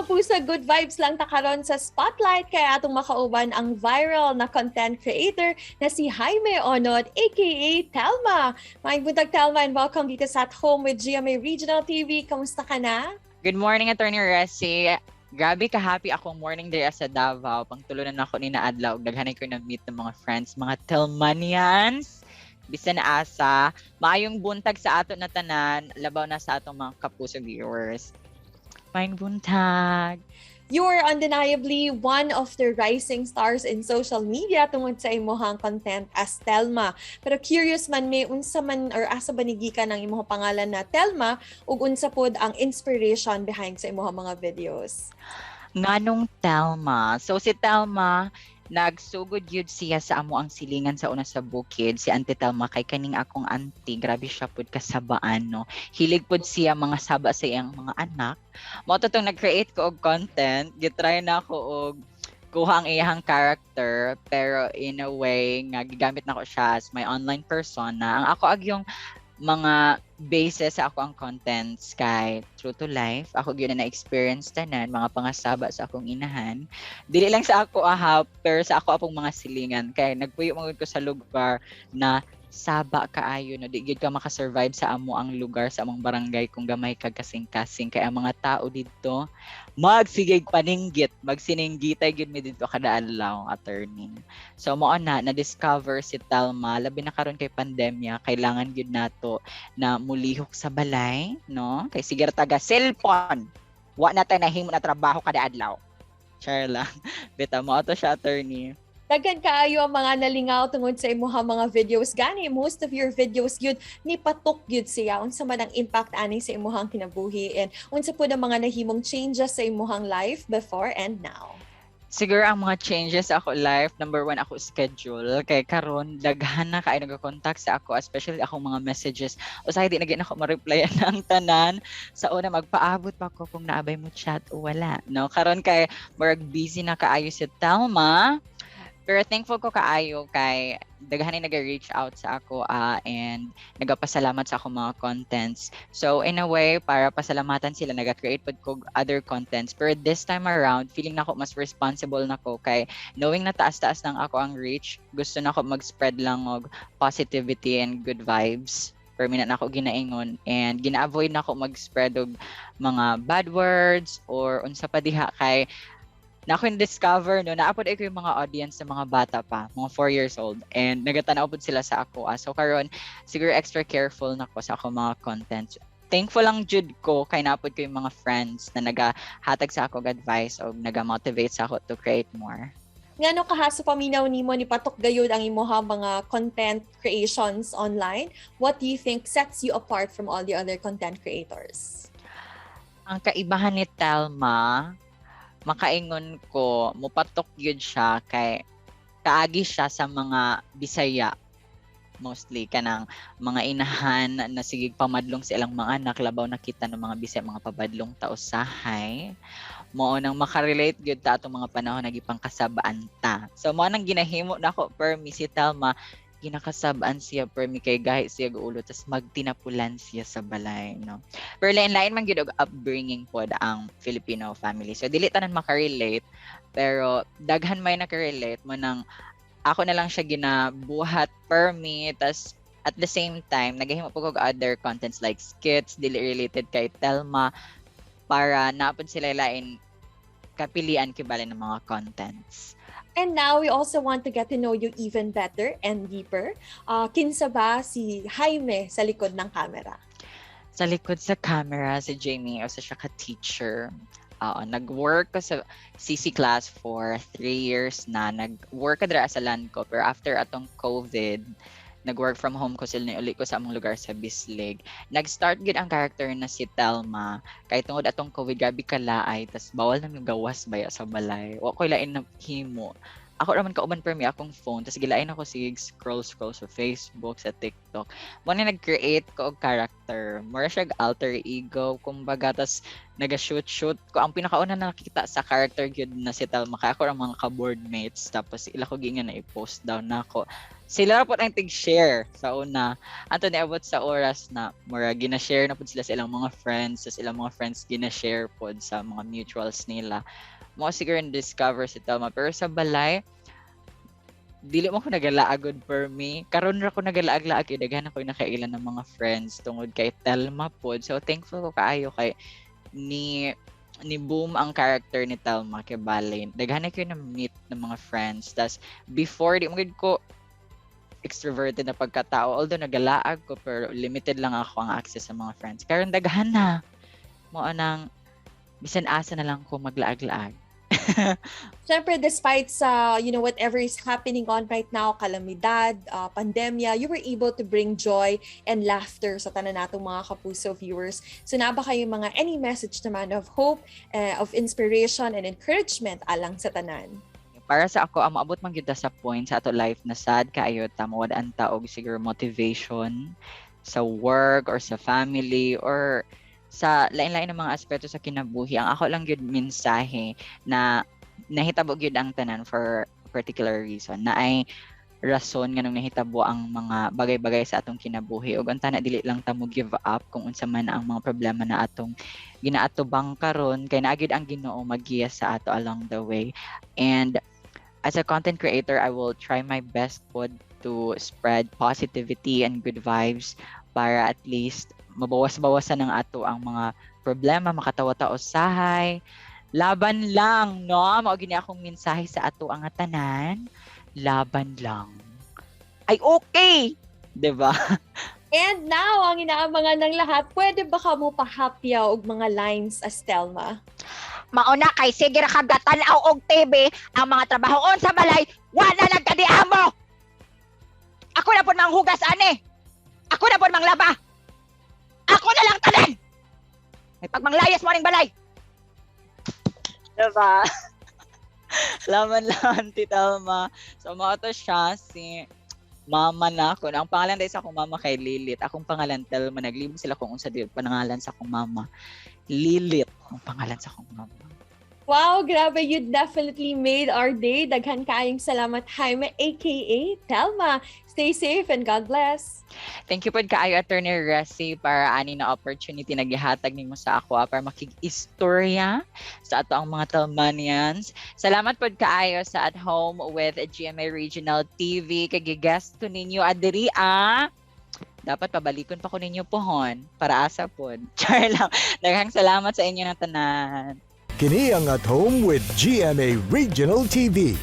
kapusa, good vibes lang ta karon sa spotlight kaya atong makauban ang viral na content creator na si Jaime Onod, a.k.a. Telma. Maayong buntag, Telma, and welcome dito sa At Home with GMA Regional TV. Kamusta ka na? Good morning, Attorney Resi. Grabe ka-happy akong morning day sa Davao. Pangtulunan ako ni Naadlaw. Daghanay ko na-meet ng mga friends, mga Telmanians. Bisan na asa. Maayong buntag sa ato na tanan. Labaw na sa atong mga kapuso viewers. Maayong buntag. You are undeniably one of the rising stars in social media tungod sa imuhang content as Telma. Pero curious man may unsa man or asa banigi ka ng imuhang pangalan na Telma ug unsa pod ang inspiration behind sa imuhang mga videos? Nganong Telma. So si Telma, nagsugod yun siya sa amo ang silingan sa una sa bukid. Si Auntie Telma kay kaning akong auntie. Grabe siya pod kasabaan, no. Hilig pod siya mga saba sa iyang mga anak. Mo to tong nag-create ko og content. Gitry na ako og kuha ang iyang character pero in a way nga gigamit na ko siya as my online persona. Ang ako ag yung mga basis sa ako ang contents kay true to life. Ako gyud na experience tanan mga pangasaba sa akong inahan. Dili lang sa ako pero sa ako apong mga silingan kay nagpuyo man ko sa lugar na saba kaayo no di gyud ka makasurvive sa amo ang lugar sa among barangay kung gamay kag kasing-kasing kay ang mga tao didto magsigig paninggit magsininggitay gyud mi didto kada adlaw, attorney. So mao na discover si Telma labi na karon kay pandemya kailangan gyud nato na mulihok sa balay no kay sige taga cellphone wa na tay nahimo na trabaho kada adlaw. Char lang. Beta mo ato siya, attorney. Daghan kaayo ang mga nalingaw tungod sa imuhang mga videos gani. Most of your videos gyud ni patok gyud siya unsa man ang impact ani sa imuhang kinabuhi and unsa pud ang mga nahimong changes sa imuhang life before and now. Siguro ang mga changes sa ako life, number one ako schedule. Kay karon daghan na kay nag-contact sa ako, especially akong mga messages. Usahay di na gyud ako ma-replyan ang tanan. Sa una magpaabot pa ko kung naabay mo chat o wala. No, karon kay murag busy na kaayo si Telma. Pero thankful ko kaayo kay daghan na nag-reach out sa ako and nagapasalamat sa akong mga contents. So in a way, para pasalamatan sila, nag-create pod ko other contents. Pero this time around, feeling na ako mas responsible na ko kay knowing na taas-taas lang ako ang reach, gusto na ako mag-spread lang og positivity and good vibes. Permanent na ako ginaingon and gina-avoid na ako mag-spread og mga bad words or unsa pa diha kay na ako discover no naapod ko yung mga audience sa mga bata pa, mga 4 years old and nagatanaw pod sila sa ako. So karon siguro extra careful na ko sa ako mga contents. Thankful lang jud ko kay naapod ko yung mga friends na nagahatag sa ako advice o naga-motivate sa ako to create more. Ngano kaha sa paminaw nimo ni patok gayud ang imuhang mga content creations online? What do you think sets you apart from all the other content creators? Ang kaibahan ni Telma, makaingon ko, mupatok yun siya kay kaagi siya sa mga Bisaya. Mostly kanang mga inahan na sigig pamadlong sa ilang mga anak, labaw nakita ng mga Bisaya, mga pabadlong tausahay. Mao nang makarelate gyud ta atong mga panahon nagipang kasabaan ta. So mao nang ginahimo nako per mi si Telma, ginakasabaan siya per mi kay gahi siya ulo tas magtinapulan siya sa balay, no. Pero lain-lain man gyud og upbringing pod ang Filipino family. So dili tanan makarelate, pero daghan may nakarelate mo nang ako na lang siya ginabuhat per mi tas at the same time nagahimo po og other contents like skits dili related kay Telma para napod sila lain kapilian kibali ng mga contents. And now we also want to get to know you even better and deeper. Kinsa ba si Jaime sa likod ng camera? Sa likod sa camera, si Jamie, o sa siya ka-teacher. Nag-work ko sa CC class for 3 years na. Nag-work ka dira sa land ko. Pero after atong COVID, nag-work from home ko sila uli ko sa among lugar sa Bislig. Nag-start gid ang character na si Telma. Kay tungod atong COVID, gabi kalaay. Tas bawal na gawas baya sa balay. Wa ko lain na himo. ako raman kauban per mi akong phone tapos gilain ako scroll sa Facebook, sa TikTok. Mo na nag-create ko og character. Mura siya alter ego kumbaga tas naga-shoot ko. Ang pinakauna na nakita sa character gyud na si Telma kay ako ra mga ka-boardmates tapos ila ko gingan na i-post daw nako. Sila ra po ang tig-share sa una. Anto niabot sa oras na mura gina-share na pud sila sa ilang mga friends, sa ilang mga friends gina-share pod sa mga mutuals nila. Mo siguro discover si Telma pero sa balay dili mo ko nagalaagod per me. Karon ra ko nagalaag-laag kay daghan ako nakailan ng mga friends tungod kay Telma pod. So thankful ko kaayo kay ni boom ang character ni Telma kay balay. Daghan ko na meet ng mga friends. Tas before di mo gid ko extroverted na pagkatao although nagalaag ko pero limited lang ako ang access sa mga friends. Karon daghan na mo anang bisan asa na lang ko maglaag-laag. Siyempre, despite sa, whatever is happening on right now, kalamidad, pandemya, you were able to bring joy and laughter sa tanan natong mga kapuso viewers. So, na ba kayo mga any message naman of hope, of inspiration and encouragement alang sa tanan? Para sa ako, maabot man gyud sa point sa ato life na sad kaayo ta mawad-an ta og siguro motivation sa work or sa family or sa lain-lain ng mga aspeto sa kinabuhi. Ang ako lang gyud mensahe na nahitabo gyud ang tanan for a particular reason na ay rason nga nung nahitabo ang mga bagay-bagay sa atong kinabuhi ug unta na dili lang ta mo give up kung unsa man ang mga problema na atong ginaatubang karon kay naa gyud ang Ginoo maggiya sa ato along the way. And as a content creator, I will try my best pod to spread positivity and good vibes para at least mabawas-bawasan ng ato ang mga problema, makatawa-ta usahay. Laban lang, no? Mao gini akong mensahe sa ato ang tanan. Laban lang. Ay okay, 'di ba? And now, ang inaabangan ng lahat, pwede ba ka mo pahapyaw og mga lines as Telma? Mauna kay sige ra kag tanaw og TV ang mga trabahoon sa balay wala lang kadiha mo. Ako na pud manghugas ani. Ako na pud manglaba. Ako na lang tanan. May pagmanglayas mo ning balay. Diba? Laman lang, Tita Telma. So, mga to siya, si mama na ako. Ang pangalan dahil sa akong mama kay Lilit. Akong pangalan, Telma. Naglibog sila kung unsa di panangalan sa akong mama. Lilit ang pangalan sa akong mama. Wow, grabe, you definitely made our day. Daghan kaayong salamat, Jaime, a.k.a. Telma. Stay safe and God bless. Thank you po kaayo, Attorney Resi, para ani na opportunity na gihatag nimo sa ako para makig-istorya sa ato ang mga Telmanians. Salamat po kaayo sa At Home with GMA Regional TV. Kag-guest ko ninyo adiri dapat pabalikon pa ko ninyo pohon para asa pod. Char lang. Daghang salamat sa inyo na tanan. Kini ang At Home with GMA Regional TV.